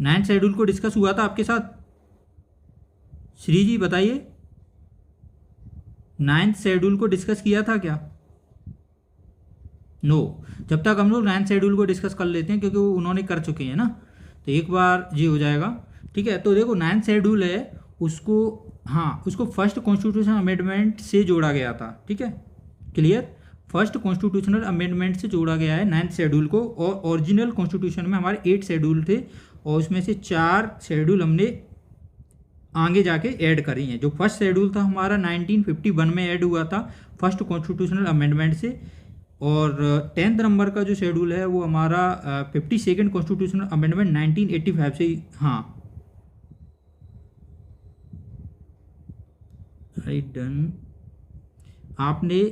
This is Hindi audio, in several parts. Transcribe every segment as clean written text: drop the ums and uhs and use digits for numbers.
नाइन्थ शेड्यूल को डिस्कस हुआ था आपके साथ? श्री जी बताइए, नाइन्थ शेड्यूल को डिस्कस किया था क्या? नो। जब तक हम लोग नाइन्थ शेड्यूल को डिस्कस कर लेते हैं, क्योंकि वो उन्होंने कर चुके हैं ना, तो एक बार ये हो जाएगा। ठीक है, तो देखो नाइन्थ शेड्यूल है उसको, हाँ, उसको फर्स्ट कॉन्स्टिट्यूशन अमेंडमेंट से जोड़ा गया था। ठीक है, क्लियर? फर्स्ट कॉन्स्टिट्यूशनल अमेंडमेंट से जोड़ा गया है नाइन्थ शेड्यूल को। और ओरिजिनल कॉन्स्टिट्यूशन में हमारे 8 शेड्यूल थे, और उसमें से 4 शेड्यूल हमने आगे जाके ऐड करी हैं। जो फर्स्ट शेड्यूल था हमारा 1951 में ऐड हुआ था फर्स्ट कॉन्स्टिट्यूशनल अमेंडमेंट से, और 10th नंबर का जो शेड्यूल है वो हमारा 52nd कॉन्स्टिट्यूशनल अमेंडमेंट 1985 से, हाँ, राइट, डन। आपने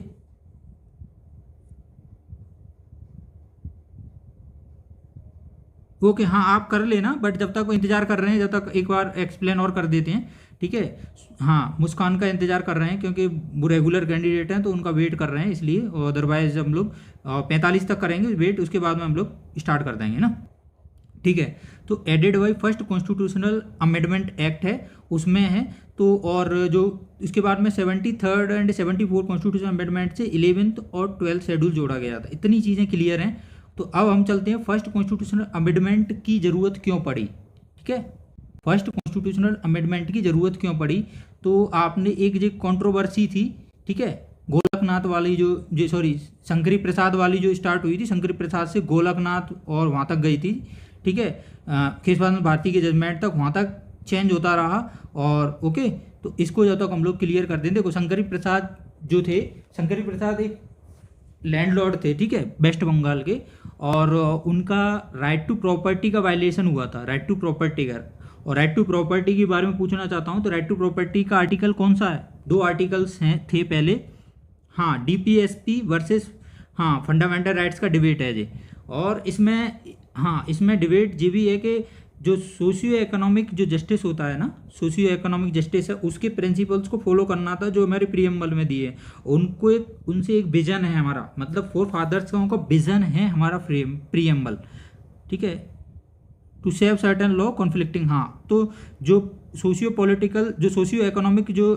ओके, हाँ आप कर लेना, बट जब तक वो इंतज़ार कर रहे हैं, जब तक एक बार एक्सप्लेन और कर देते हैं। ठीक है, हाँ, मुस्कान का इंतज़ार कर रहे हैं क्योंकि वो रेगुलर कैंडिडेट हैं, तो उनका वेट कर रहे हैं इसलिए। और अदरवाइज हम लोग 45 तक करेंगे वेट, उसके बाद में हम लोग स्टार्ट कर देंगे ना। ठीक है, तो added by first constitutional amendment act है, उसमें है। तो और जो इसके बाद में 73rd एंड 74 कॉन्स्टिट्यूशन अमेंडमेंट से 11th और 12th शेड्यूल जोड़ा गया था। इतनी चीज़ें क्लियर हैं। तो अब हम चलते हैं फर्स्ट कॉन्स्टिट्यूशनल अमेंडमेंट की ज़रूरत क्यों पड़ी। ठीक है, फर्स्ट कॉन्स्टिट्यूशनल अमेंडमेंट की ज़रूरत क्यों पड़ी? तो आपने एक जो कंट्रोवर्सी थी, ठीक है, गोलकनाथ वाली जो सॉरी शंकरी प्रसाद वाली जो स्टार्ट हुई थी, शंकरी प्रसाद से गोलकनाथ और वहाँ तक गई थी। ठीक है, केशवानंद भारती के जजमेंट तक, वहाँ तक चेंज होता रहा। और ओके, तो इसको जब तक हम लोग क्लियर कर दें। देखो शंकरी प्रसाद जो थे, शंकरी प्रसाद एक लैंडलॉर्ड थे, ठीक है, वेस्ट बंगाल के, और उनका राइट टू प्रॉपर्टी का वायलेशन हुआ था, राइट टू प्रॉपर्टी का। और राइट टू प्रॉपर्टी के बारे में पूछना चाहता हूँ, तो राइट टू प्रॉपर्टी का आर्टिकल कौन सा है? 2 आर्टिकल्स हैं थे पहले, हाँ, डीपीएसपी वर्सेस, हाँ, फंडामेंटल राइट्स का डिबेट है जी। और इसमें, हाँ, इसमें डिबेट ये भी है कि जो सोशियो इकोनॉमिक जो जस्टिस होता है ना, सोशियो इकोनॉमिक जस्टिस है, उसके प्रिंसिपल्स को फॉलो करना था जो हमारे प्रीएम्बल में दिए। उनको एक, उनसे एक विजन है हमारा, मतलब फोर फादर्स का उनका विजन है हमारा प्रीएम्बल। ठीक है, to save certain law conflicting, हाँ, तो जो सोशियो पॉलिटिकल, जो सोशियो इकोनॉमिक जो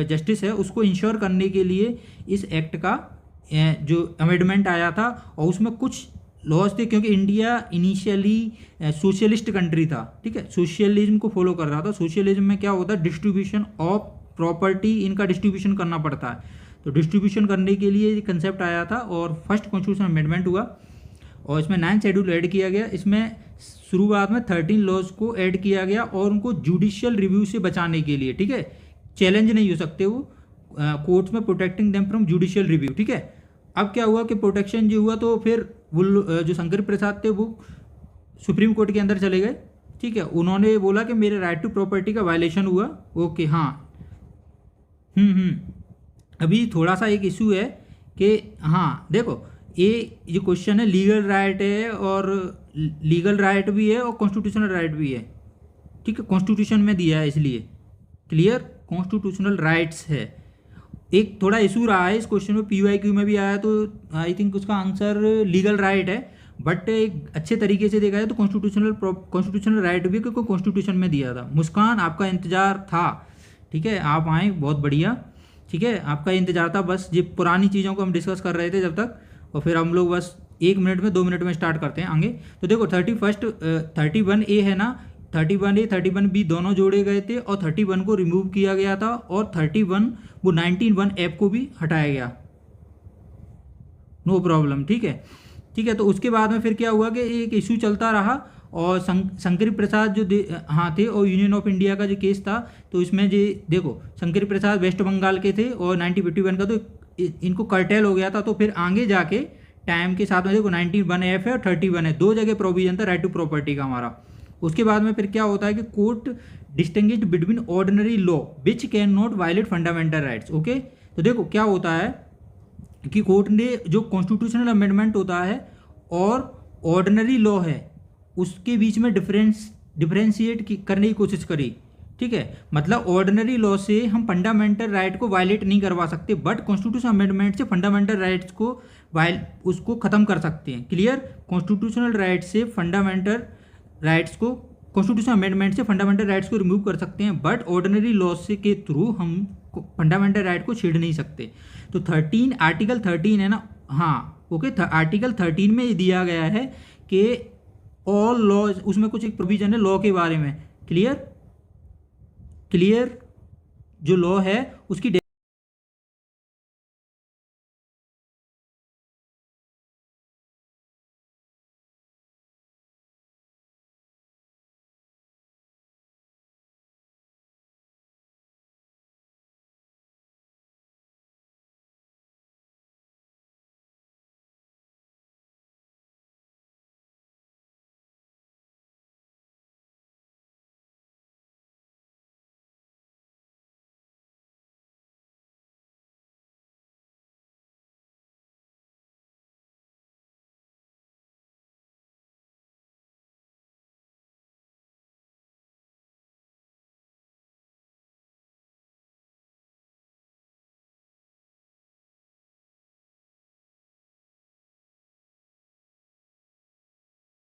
जस्टिस है उसको इंश्योर करने के लिए इस एक्ट का जो अमेंडमेंट आया था। और उसमें कुछ लॉज थे, क्योंकि इंडिया इनिशियली सोशलिस्ट कंट्री था। ठीक है, सोशलिज्म को फॉलो कर रहा था। सोशलिज्म में क्या होता है, डिस्ट्रीब्यूशन ऑफ प्रॉपर्टी, इनका डिस्ट्रीब्यूशन करना पड़ता है। तो डिस्ट्रीब्यूशन करने के लिए कंसेप्ट आया था और फर्स्ट कॉन्स्टिट्यूशन अमेंडमेंट हुआ, और इसमें 9th शेड्यूल ऐड किया गया। इसमें शुरुआत में 13 लॉज को ऐड किया गया, और उनको जुडिशियल रिव्यू से बचाने के लिए, ठीक है, चैलेंज नहीं हो सकते वो कोर्ट्स में, protecting them from judicial review. ठीक है, अब क्या हुआ कि प्रोटेक्शन जो हुआ, तो फिर वो जो शंकर प्रसाद थे वो सुप्रीम कोर्ट के अंदर चले गए। ठीक है, उन्होंने बोला कि मेरे राइट टू प्रॉपर्टी का वायलेशन हुआ। ओके, हाँ, अभी थोड़ा सा एक इशू है कि, हाँ देखो, ये क्वेश्चन है, लीगल राइट है, और लीगल राइट भी है और कॉन्स्टिट्यूशनल राइट भी है। ठीक है, कॉन्स्टिट्यूशन में दिया है इसलिए, क्लियर, कॉन्स्टिट्यूशनल राइट्स है। एक थोड़ा इशू रहा है इस क्वेश्चन में, पीवाईक्यू में भी आया, तो आई थिंक उसका आंसर लीगल राइट है, बट एक अच्छे तरीके से देखा जाए तो कॉन्स्टिट्यूशनल राइट भी, क्योंकि कॉन्स्टिट्यूशन में दिया था। मुस्कान, आपका इंतजार था, ठीक है, आप आए, बहुत बढ़िया। ठीक है, आपका इंतजार था, बस ये पुरानी चीज़ों को हम डिस्कस कर रहे थे जब तक, और फिर हम लोग बस 1 मिनट में 2 मिनट में स्टार्ट करते हैं आगे। तो देखो 31A है ना, 31A 31B दोनों जोड़े गए थे, और 31 को रिमूव किया गया था, और 31 वो 19(1)F को भी हटाया गया, नो प्रॉब्लम। ठीक है, ठीक है, तो उसके बाद में फिर क्या हुआ कि एक इशू चलता रहा, और शंकरी प्रसाद जो हाँ थे, और यूनियन ऑफ इंडिया का जो केस था, तो इसमें जो देखो शंकरी प्रसाद वेस्ट बंगाल के थे, और 1951 का तो इनको कर्टेल हो गया था। तो फिर आगे जाके टाइम के साथ में देखो 19(1)F है और 31 है, 2 जगह प्रोविजन था राइट टू प्रॉपर्टी का हमारा। उसके बाद में फिर क्या होता है कि court distinguished between ordinary law which can not violate fundamental rights. Okay, तो देखो क्या होता है कि कोर्ट ने जो कॉन्स्टिट्यूशनल अमेंडमेंट होता है और ऑर्डिनरी लॉ है, उसके बीच में डिफरेंशिएट करने की कोशिश करी। ठीक है, मतलब ऑर्डिनरी लॉ से हम फंडामेंटल राइट को वायलेट नहीं करवा सकते, बट कॉन्स्टिट्यूशन अमेंडमेंट से फंडामेंटल राइट्स को उसको खत्म कर सकते हैं। क्लियर, कॉन्स्टिट्यूशनल राइट से फंडामेंटल राइट्स को कॉन्स्टिट्यूशन अमेंडमेंट से फंडामेंटल राइट्स को रिमूव कर सकते हैं, बट ऑर्डिनरी लॉ से के थ्रू हम फंडामेंटल राइट को छेड़ नहीं सकते। तो 13 आर्टिकल 13 है ना, हाँ ओके, आर्टिकल 13 में ये दिया गया है कि ऑल लॉज, उसमें कुछ एक प्रोविजन है लॉ के बारे में, क्लियर जो लॉ है उसकी